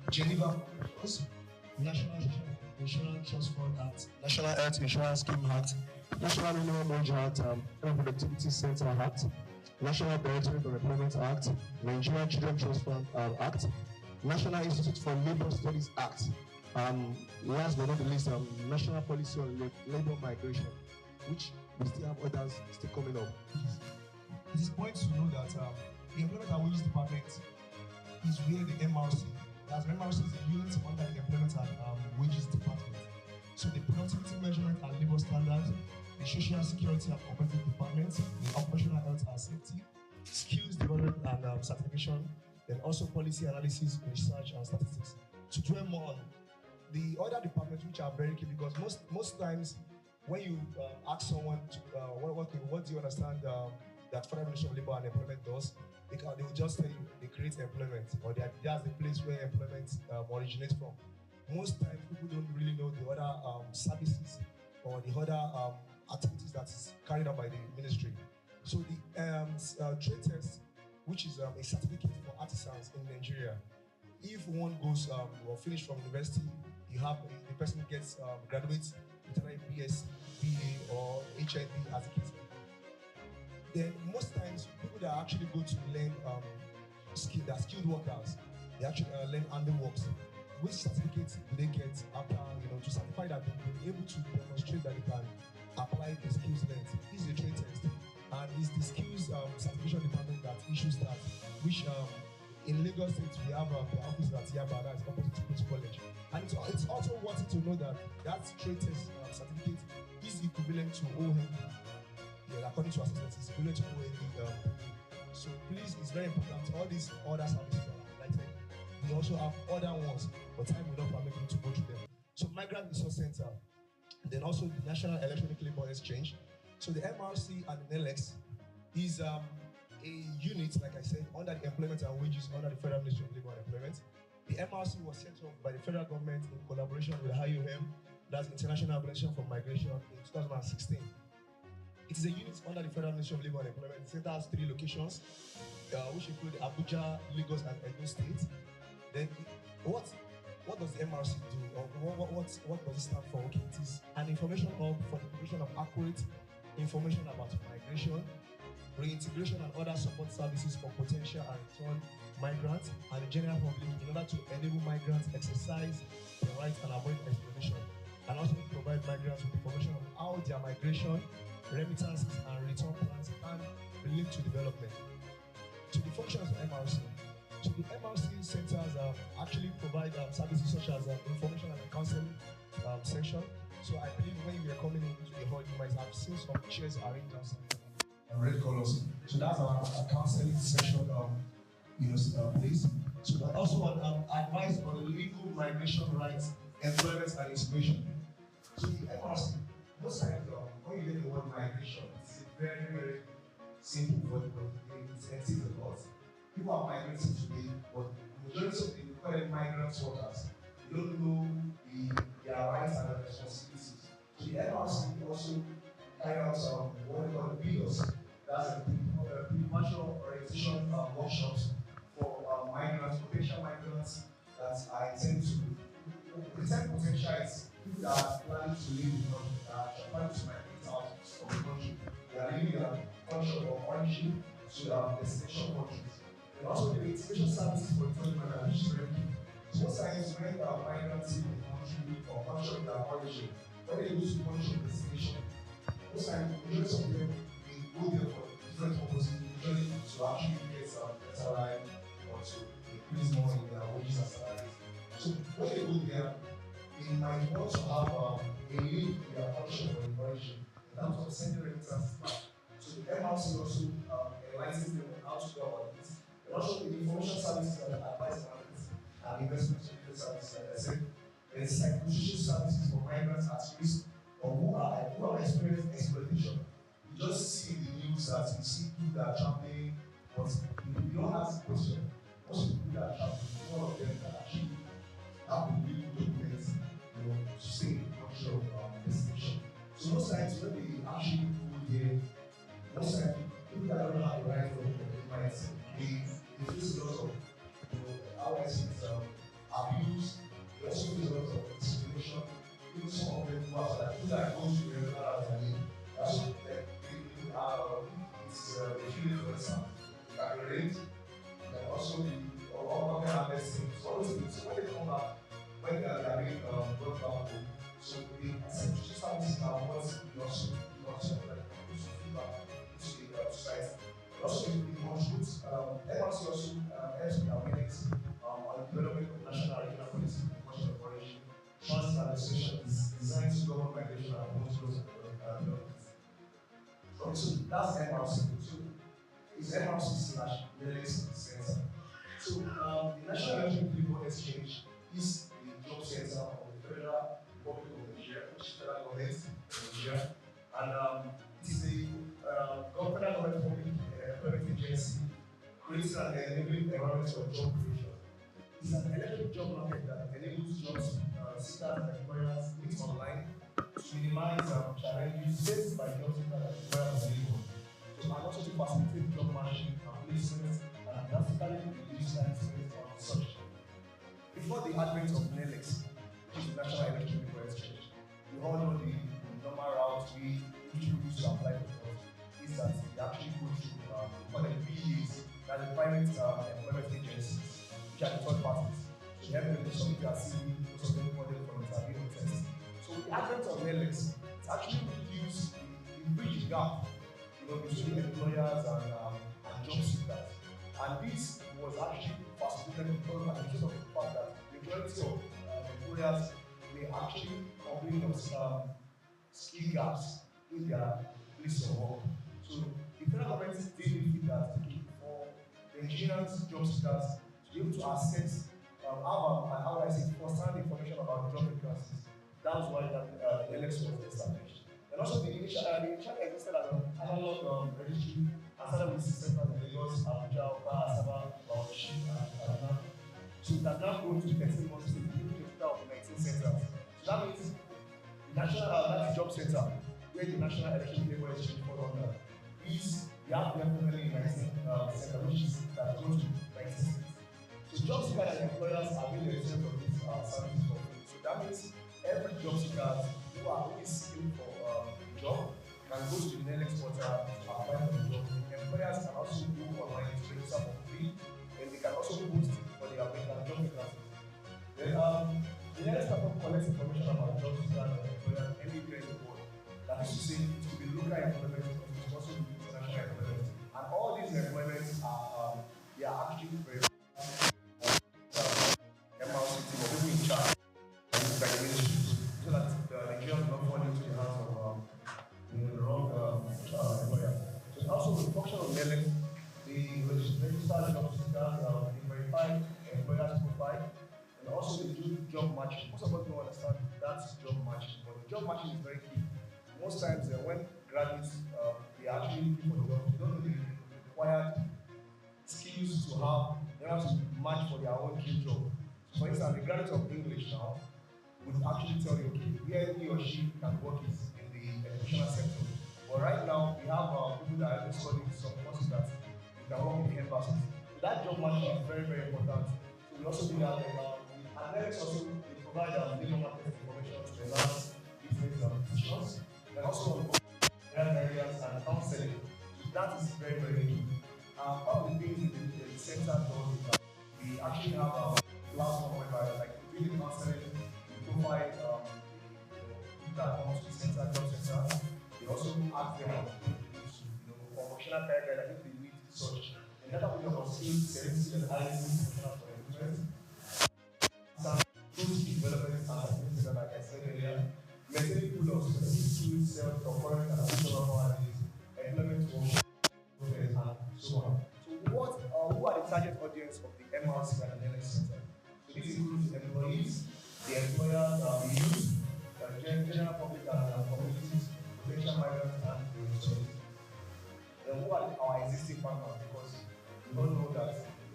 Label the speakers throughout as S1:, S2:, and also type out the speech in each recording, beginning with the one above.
S1: Geneva Conventions, National Insurance Trust Fund Act, National Health Insurance Scheme Act, National Minimum Wage Act, Productivity Center Act, National Directorate of Employment Act, Nigerian Children Trust Fund Act, National Institute for Labor Studies Act, last but not the least, National Policy on Labor Migration, which we still have others still coming up. It is important to know that the Employment and Wages Department is where the MRC, as MRC is a unit under the Employment and Wages Department. So the Productivity Measurement and Labor Standards, the Social Security and Cooperative Department, the Occupational Health and Safety, Skills Development and Certification, then also Policy Analysis, Research and Statistics. To dwell more on the other departments, which are very key, because most times when you ask someone to, what do you understand that Federal Ministry of Labor and Employment does, they will just tell you they create employment, or that's the place where employment originates from. Most times people don't really know the other services or the other activities that is carried out by the ministry. So the trade test, which is a certificate for artisans in Nigeria, if one goes or finish from university, the person gets graduates with either a BS, BA, or HIP as a case. Then most times people that actually go to learn they're skilled workers, they actually learn handiworks. Which certificate do they get after, to certify that they've been able to demonstrate that they can apply the skills learned? This is a trade test, and it's the skills certification department that issues that, which in Lagos State we have the office at Yaba, that is opposite to Queen's College. And it's also worth to know that trade test certificate is equivalent to OND. Yeah, according to assessments, it's equivalent to OND. So please, it's very important. All these other services are highlighted. We also have other ones, but time will not permit me to go through them. So Migrant Resource Center, and then also the National Electronic Labor Exchange. So the MRC and the NELEX is a unit, like I said, under the Employment and Wages under the Federal Ministry of Labor and Employment. The MRC was set up by the federal government in collaboration with IOM, that's International Organization for Migration, in 2016. It is a unit under the Federal Ministry of Labor and Employment. The center has 3 locations, which include Abuja, Lagos, and Edo State. Then, what does the MRC do, or what does it stand for? Okay, it is an information hub for the provision of accurate information about migration, reintegration, and other support services for potential and return migrants and the general public in order to enable migrants exercise their rights and avoid exploitation, and also provide migrants with information on how their migration, remittances, and return plans can relate to development. To the functions of MRC. So the MRC centers actually provide services such as information and counseling section. So I believe when you are coming into the hall, you might have seen some chairs arranged outside red colors. So that's our counseling session, place. So that also advice on legal migration rights, employment, and integration. So the MRC, most times when you get the word migration, it's a very, very simple word, but it entails a lot. people are migrating today, but the majority of the we call them migrant workers. They don't know their rights and their responsibilities. So the MRC also carry out what we call the PIDOS, that's a pre-commercial orientation workshops for migrants, potential migrants that are intended to present potential is people that are planning to leave the country, that are planning to migrate out of the country. They are leaving their country of origin to destination countries. And also the integration services for employment and which is very key. So most times when migrants leave the country or country of their origin, when they go to the country of destination, most times the majority of them they go there for different purposes, usually to actually get better life or to increase more in their wages and salaries. So when they go there, they might want to have a link in their function or origin in terms of sending remittances back. So the MRC also enlightens them on how to go about this. And also the information services and advice analytics and investment services, like I said, there's psychosocial services for migrants at risk or who are experiencing exploitation. You just see in the news that you see people that are traveling, but you don't ask the question. Most of the people that are traveling, one of them that actually have to be documents, to stay in the country of destination. So most times when they actually go there, most times people that don't have the right for it, they face a lot of, how I say it, abuse. They also face a lot of discrimination. Even some of them who are like people that go to the regular as I mean, that's what they feel it for themselves. They can relate. They can also be or harvesting. So all those things. So when they come back, when they are being brought back home, so the essential services are what you also like to feedback into the society. But also it contributes, MRC also helps with awareness on the development of national and regional policy for culture of origin. Trust and legislation is designed to govern migration and promote growth and development. So that's MRC. So it's MRC/Learning Center. So the National Electric People Exchange is the job center of the Federal Republic of Nigeria, which is federal government of Nigeria, and it is the federal government public employment agency creating an enabling environment for job creation. It's an electronic job market that enables jobs seekers and employers meet online to minimize challenges faced by job seekers and employers available. So and also to facilitate job matching and placement and drastically reduce time spent on research. Before the advent of NELEX, which is the National Electric People Exchange, we all know the normal route which we use to apply for jobs is that we actually go through what the BEs, that the private employment agencies, which are the third parties. So they have to submit their CV, most of them call them for interview or test. So the advent of NELEX, it's actually reduced the bridge gap, between employers and job seekers. And this was actually facilitated because of the fact that the majority of employers may actually complain of skill gaps in their place of work. So the federal government did feel that for the Nigerian job seekers to be able to access how I say first-hand information about job vacancies. That was why the election was established. And also the initial existed as an analog registry and started with systems in Lagos, Abuja, Oka, Asaba, Bauchi, and Kaduna. So it has now grown to 13 months to the total of 19 centers. So that means the national that's the job center where the National Electric Labor Exchange falls under is we have definitely 19 centers, which is that grows to 19 states. So job seekers and employers are being exempt from these services for free. So that means every job seekers who are only seeking for a job can go to the NELEX portal to apply for the job. Employers can also go online to register for free, and they can also post for their job vacancies. Then the NELEX platform collects information about job seekers and employers anywhere in the world. That is to say, it will be local employment, it will also be international employment. And all these employments are they are actually very MRC team or people in charge by the ministry, so that the Nigerians do not fall into the hands of the wrong employer. So also the function of NELEX, the registered job seekers, the verified employer's profile, and also the job matching. Most of us don't understand that's job matching, but the job matching is very key. Most times when graduates they actually looking for the job, they don't know the required skills
S2: choose to have, they have to match for their own dream job. For instance, the graduate of English now would actually tell you, okay, where he or she can work is in the educational sector. But right now, we have people that are studying some courses that you can work in the embassies. So that job matching is very, very important. So we also do that. Athletics also they provide labor market information to enhance business decisions. And also on areas and counseling. So that is very, very key. One of the things the center does is that we actually have a platform whereby, like, really counseling, we provide people that come to the center, job center. They also ask them for vocational career, like if they need such. And that will be about skills, services, and ICT professional for employment. Some tools development and things like I said earlier, maintaining pool of specific skills, self, current, and additional knowledge, employment work, and so on. So who are the target audience of the MRC and the NX Center? So this includes employees, the employers, the youth, the general public and communities, potential migrants, and the resources. Then who are our existing partners? Because we all know that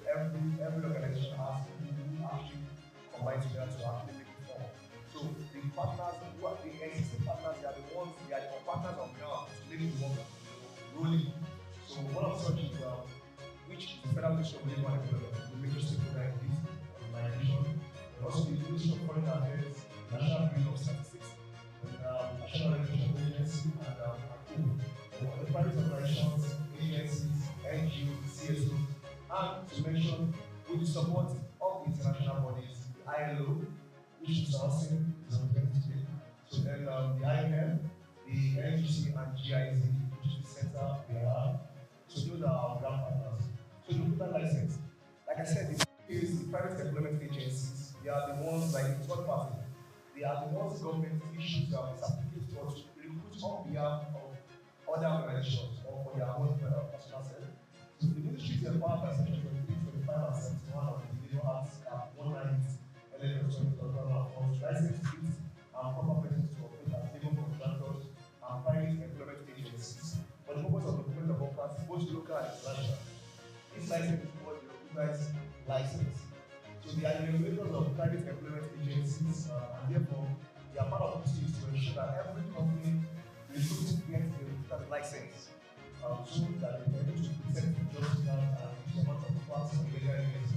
S2: every organization has people who actually combine together to actually make it form. So the partners, the existing partners, they are the ones, they are the partners on ground to make the work rolling. So one of such is which is the Federal Ministry of Labor and Employment, the major stakeholder in this organization, and also the Ministry of Foreign Affairs, National Bureau of Statistics, National Education Agency, and the private organizations, agencies, NGOs, CSOs, and to mention with the support of the international bodies, the ILO, which is sourcing is represented today. So then the IMF, the NGC, and GIZ, which is the center we are. So those are our grand partners. So the recruitment license, like I said, the private employment agencies, they are the ones like the third party. They are the ones government issues certificates for to recruit on behalf of other organizations or for their own personal self. So the ministry is empowered by section 23, 25, and 71 of the Labor Act 190 11 license fees and proper persons to operate as labor contractors and private employment agencies for the purpose of the recruitment of workers, both local and international. This license is called the recognized license. So they are the regulators of private employment agencies, and therefore their part of duty is to ensure that every company recruits gets the recruiter's license, so that they are able to present the job seekers and use a lot of facts and legal evidence.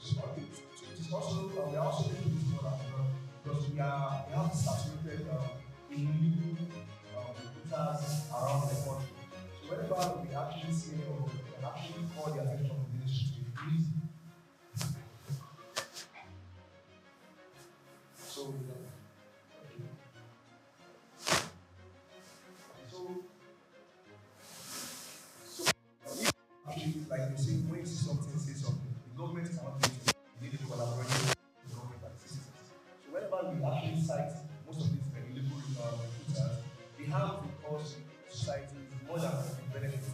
S2: So it is also we are also doing this for that because we have saturated illegal recruiters around the country. So whenever we actually see any of them, we can actually call the attention of the ministry to increase. So actually, like you see, when you see something, say something. The government is not doing it. You need a collaboration with the government and the citizens. So whenever we actually cite most of these illegal recruiters, they have because society is more than the benefits.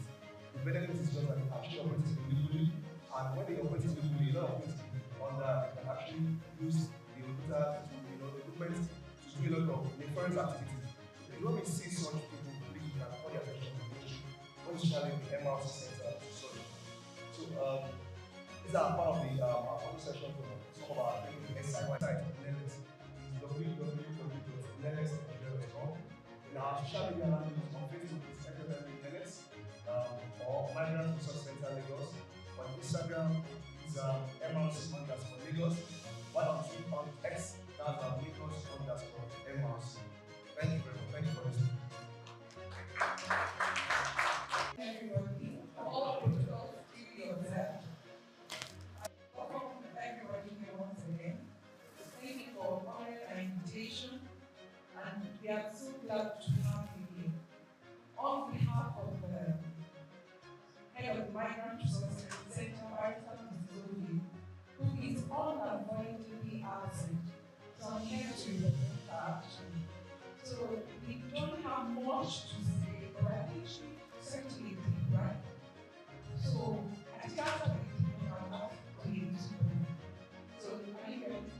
S2: The benefit is just that they actually operate illegally, and when they operate illegally, a lot of things can actually use the recruiter to the government to do a lot of nefarious activities. So when we see such people, please we can call their attention to the ministry, especially the MRC center. These are part of the session for some of our SI website. Is www.lenex.com. In our social media handles on Facebook is Lenex or Migrant Resource Center Lagos. On Instagram is MRC_Lagos. While on Twitter on X, that's Lagos_MRC. Thank you very much. Thank you for listening.
S3: Everybody, all protocols duly observed. Welcome everybody here once again. Thank you for honoring our invitation, and we are so glad to have you here. On behalf of the head of the Migrant Resource Center, Barrister Mr. who is unavoidably absent, so I'm here to represent her action. So we don't have much to say, but I think she certainly did, right? So I think after the meeting, I'll have to use So are you ready?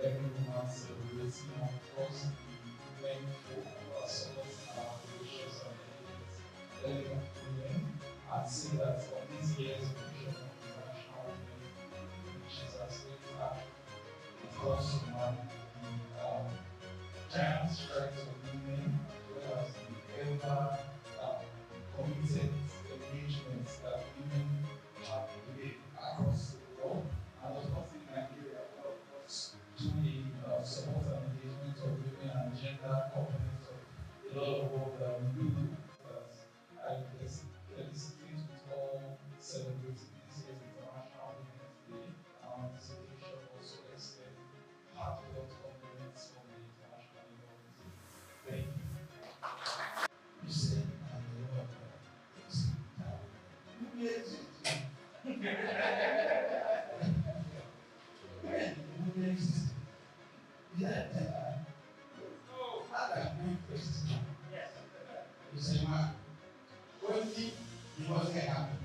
S4: Everyone celebrating and crossing the event for support our precious and elegant women at say that on this year's edition of International Women, which is as it calls to mind the giant strength of women, as well as the ever committed engagements that women have made across the world, and of course in Nigeria, but of course to the support and engagement of women and gender components of a lot of work that we do. I felicitate with all celebrating this year's International Women's Day, and this occasion also extend heartfelt compliments from the International Women's Day. Thank you.
S5: You said, I'm the Lord God. Who is it? When women exist, is that how can we question? Yes. You say, man, when he wasn't happy.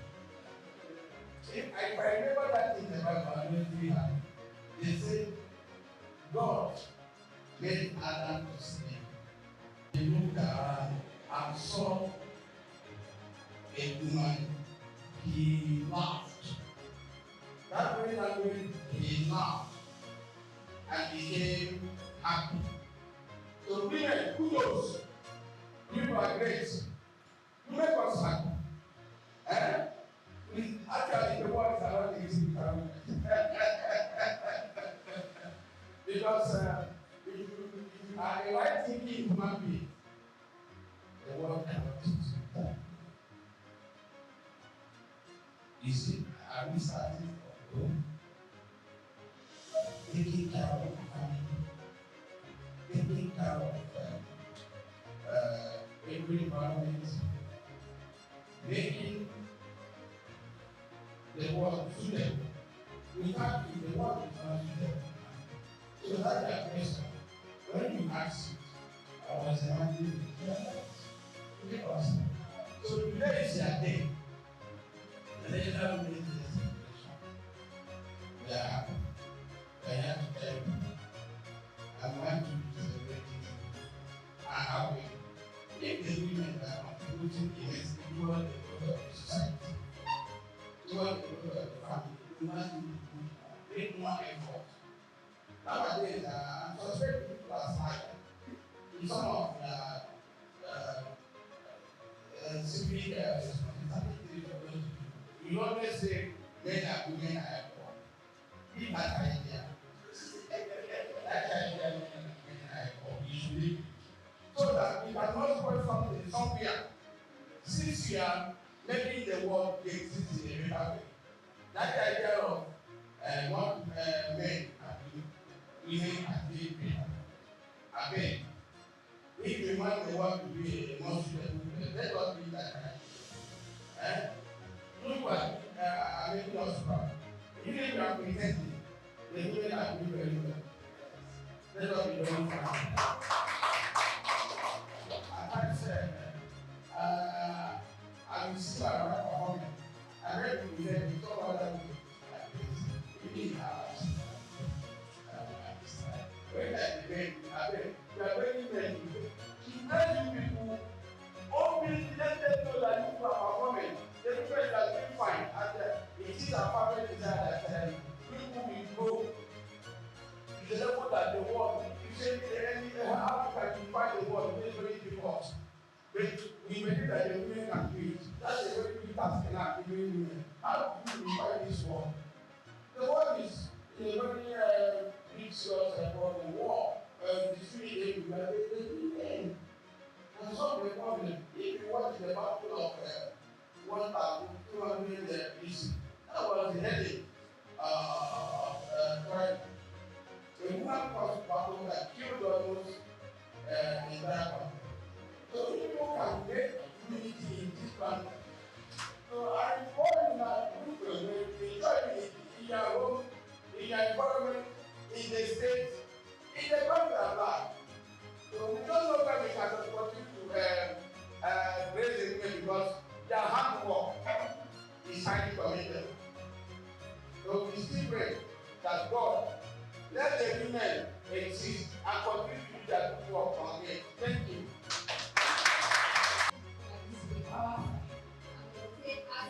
S5: If I remember that in the Bible, when we had, they said, God made Adam to sin. He looked around and saw a woman. He laughed. That very language, he laughed and became happy. So women, kudos, you are great. You make us happy. Actually, the word is around the easy because if you are a right thinking human being, the world cannot teach you that. You see, are we starting from home? Taking care of the family, taking care of every environment, making the world suitable. We have to, the world is not suitable. So that's the question. When you ask it, I was imagining because so today is your day. The national women's day celebration. We are happy. We are here to tell you. I want you to celebrate it. I have it. If the women are contributing immensely toward the growth of the society, toward the growth of the family, we must make more effort. Nowadays, I'm suspecting people are slighted. In some of the civic responsibilities of those people, we always say men and women are equal. Leave that idea. That idea, men and women are equal. You should leave it. So that we cannot spoil something somewhere. Since we are making the world exist in a better way, that idea of what men are doing, women are doing better. I beg, if we want the world to be a more suitable place, let us be that kind. Look what I'm making us proud. Even if you are pretending, the women are doing very well. Let us be very proud. I said, I will see my right performing. I read you said, you talk about that like this. You need hours. When I debate, I beg, you are very many. To tell you people, openly let them know that you are performing. The people are doing fine. And it is our family desire that people will go to the level that the world, you say, how can you find the world? It's very difficult. But we believe that the women can do it. That's a very big task in our women. How do you find this world? The world is in a very big source about the war. The street we are the and solve the problem. If you watch the battle of 1,200 BC, that was the headache of crime. A woman caused battle that killed almost the entire country. So people can make unity in this country. So I inform you that you will enjoy it in your home, in your environment, in the state, in the country at large. So we don't know where we can continue to raise the women because their hard work is highly committed. So we still pray that God let the women exist and continue to do their good work on it. Thank you.
S6: As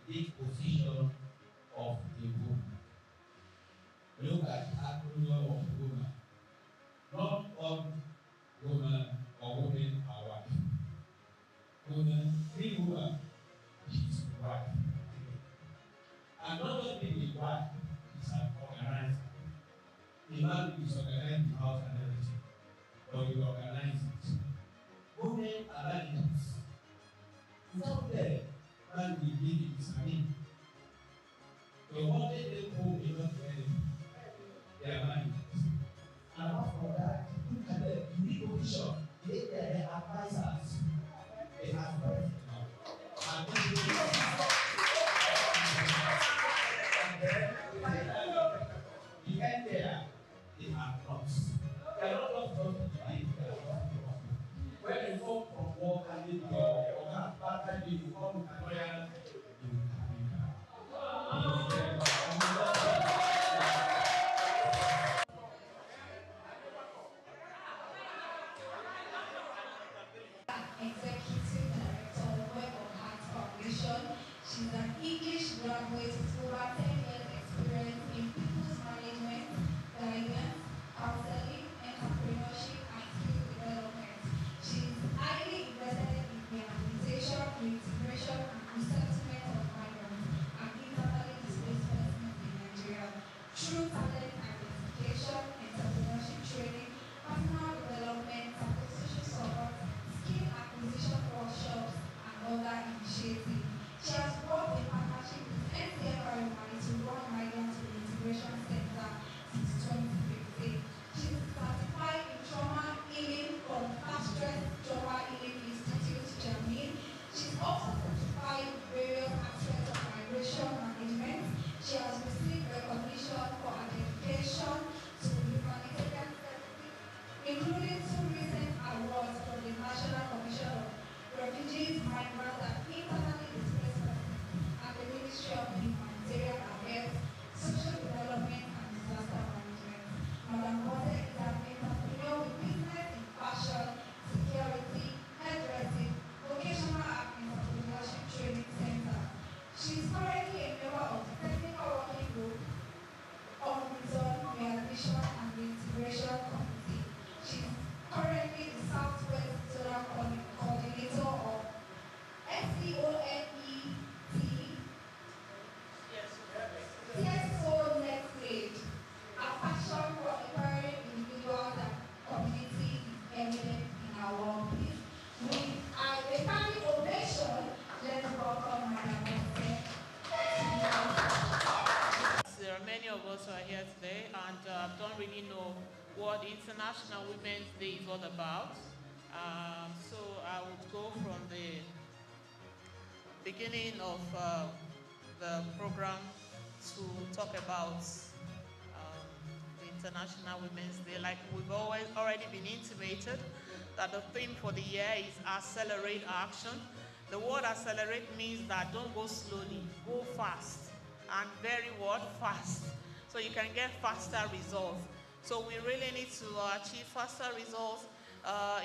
S5: The position of the woman. Look at the acronym of woman. Not all women or women are wife. Women, the woman, she's wife. And not just being a wife, it's an organizer. The man is organizing the house and everything, but you organize it. Women are managers. Without them, man will be disagreeing. The one day they go is not ready. They are managers. And apart from that, look at them, unique position. They are advisors. They are advisors. And the end there, they are crops. They are not just crops to eat, they are crops. When you come from work and you go, part-time, you come to lawyer, you will
S6: Executive Director of Web of Heart Foundation. She's an English graduate with over 10 years experience in people's management, guidance, counseling, entrepreneurship, and skill development. She is highly invested in rehabilitation, reintegration, and resettlement of migrants and internally displaced persons in Nigeria through talent identification, entrepreneurship training, personal development, psychosocial support, skill acquisition workshops, and other initiatives. She has worked in partnership with NCFRMI to run Migrant Reintegration Center since 2015. She is
S3: us who are here today and don't really know what International Women's Day is all about. So I would go from the beginning of the program to talk about the International Women's Day. Like we've already been intimated that the theme for the year is accelerate action. The word accelerate means that don't go slowly, go fast, and very word fast, so you can get faster results. So we really need to achieve faster results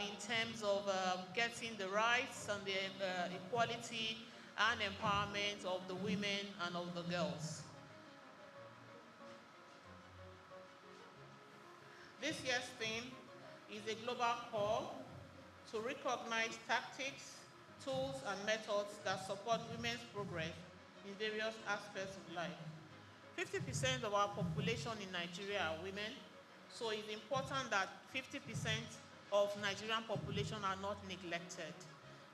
S3: in terms of getting the rights and the equality and empowerment of the women and of the girls. This year's theme is a global call to recognize tactics, tools, and methods that support women's progress in various aspects of life. 50% of our population in Nigeria are women, so it's important that 50% of Nigerian population are not neglected,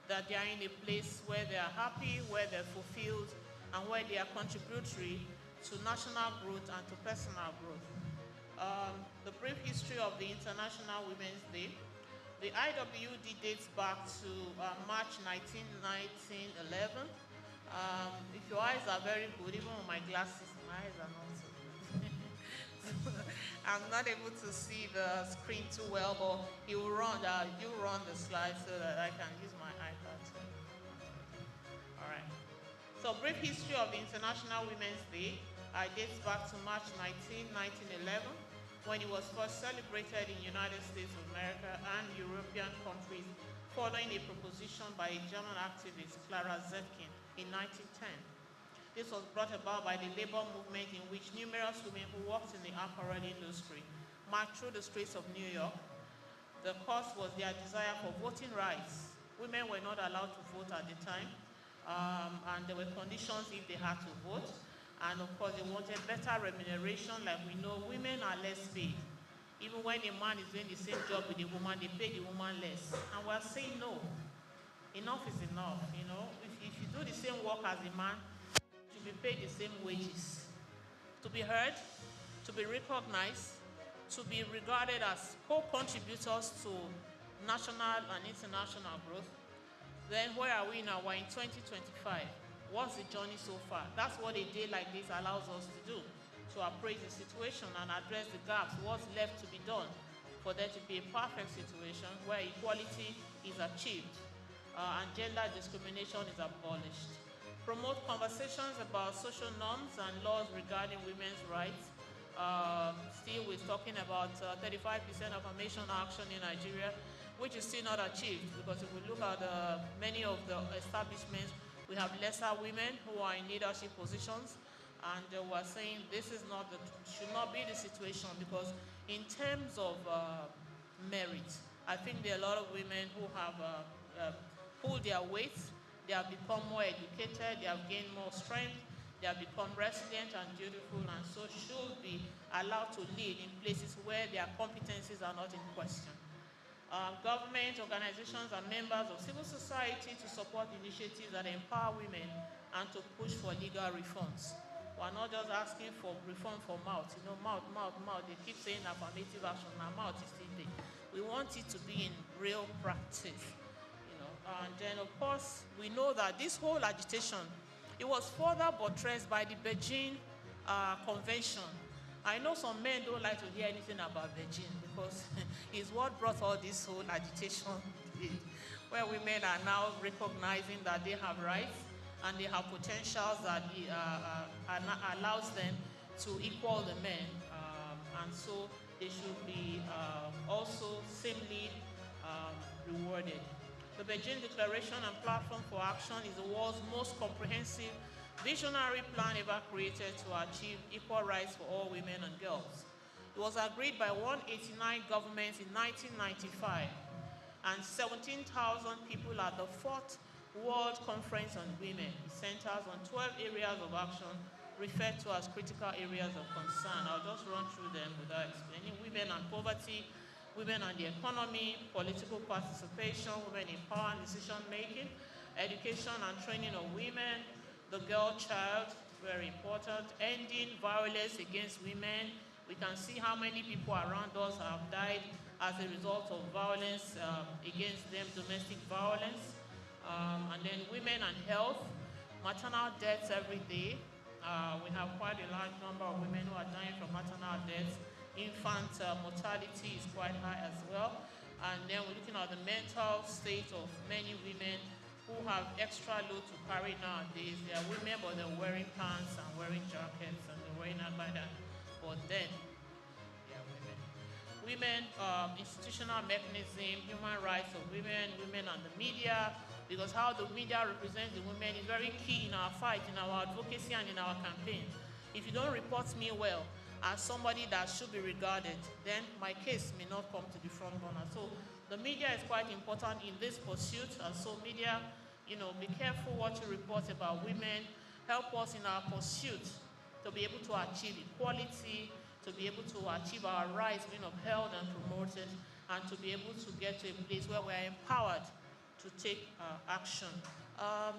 S3: that they are in a place where they are happy, where they're fulfilled, and where they are contributory to national growth and to personal growth. The brief history of the International Women's Day. The IWD dates back to March 19, 1911. If your eyes are very good, even with my glasses, my eyes are not so good. I'm not able to see the screen too well, but you run the slides so that I can use my iPad. All right. So brief history of the International Women's Day. Dates back to March 19, 1911. When it was first celebrated in United States of America and European countries following a proposition by a German activist, Clara Zetkin, in 1910. This was brought about by the labor movement in which numerous women who worked in the apparel industry marched through the streets of New York. The cause was their desire for voting rights. Women were not allowed to vote at the time, and there were conditions if they had to vote. And of course, they wanted better remuneration. Like we know, women are less paid. Even when a man is doing the same job with a woman, they pay the woman less. And we're saying no. Enough is enough, you know. If you do the same work as a man, you should be paid the same wages. To be heard, to be recognized, to be regarded as co-contributors to national and international growth. Then where are we now? We're in 2025. What's the journey so far? That's what a day like this allows us to do, to appraise the situation and address the gaps, what's left to be done for there to be a perfect situation where equality is achieved and gender discrimination is abolished. Promote conversations about social norms and laws regarding women's rights. Still, we're talking about 35% affirmation action in Nigeria, which is still not achieved, because if we look at many of the establishments, we have lesser women who are in leadership positions, and we're saying this is should not be the situation, because in terms of merit, I think there are a lot of women who have pulled their weight, they have become more educated, they have gained more strength, they have become resilient and dutiful, and so should be allowed to lead in places where their competencies are not in question. Government, organizations, and members of civil society to support initiatives that empower women and to push for legal reforms. We're not just asking for reform for mouth. You know, mouth. They keep saying affirmative action. Now mouth is still there. We want it to be in real practice. You know, and then of course we know that this whole agitation, it was further buttressed by the Beijing Convention. I know some men don't like to hear anything about Beijing because it's what brought all this whole agitation, where women are now recognizing that they have rights and they have potentials that allows them to equal the men, and so they should be also similarly rewarded. The Beijing Declaration and Platform for Action is the world's most comprehensive visionary plan ever created to achieve equal rights for all women and girls. It was agreed by 189 governments in 1995, and 17,000 people at the 4th World Conference on Women. It centers on 12 areas of action referred to as critical areas of concern. I'll just run through them without explaining. Women and poverty, women and the economy, political participation, women in power and decision making, education and training of women,
S7: the girl child, very important. Ending violence against women. We can see how many people around us have died as a result of violence against them, domestic violence. And then women and health, maternal deaths every day. We have quite a large number of women who are dying from maternal deaths. Infant mortality is quite high as well. And then we're looking at the mental state of many women who have extra load to carry nowadays. They are women, but they're wearing pants and wearing jackets and they're wearing agbada. But then, they are women. Women, institutional mechanism, human rights of women, women and the media, because how the media represents the women is very key in our fight, in our advocacy and in our campaign. If you don't report me well as somebody that should be regarded, then my case may not come to the front runner. So the media is quite important in this pursuit, and so media, be careful what you report about women. Help us in our pursuit to be able to achieve equality, to be able to achieve our rights being upheld and promoted, and to be able to get to a place where we are empowered to take action.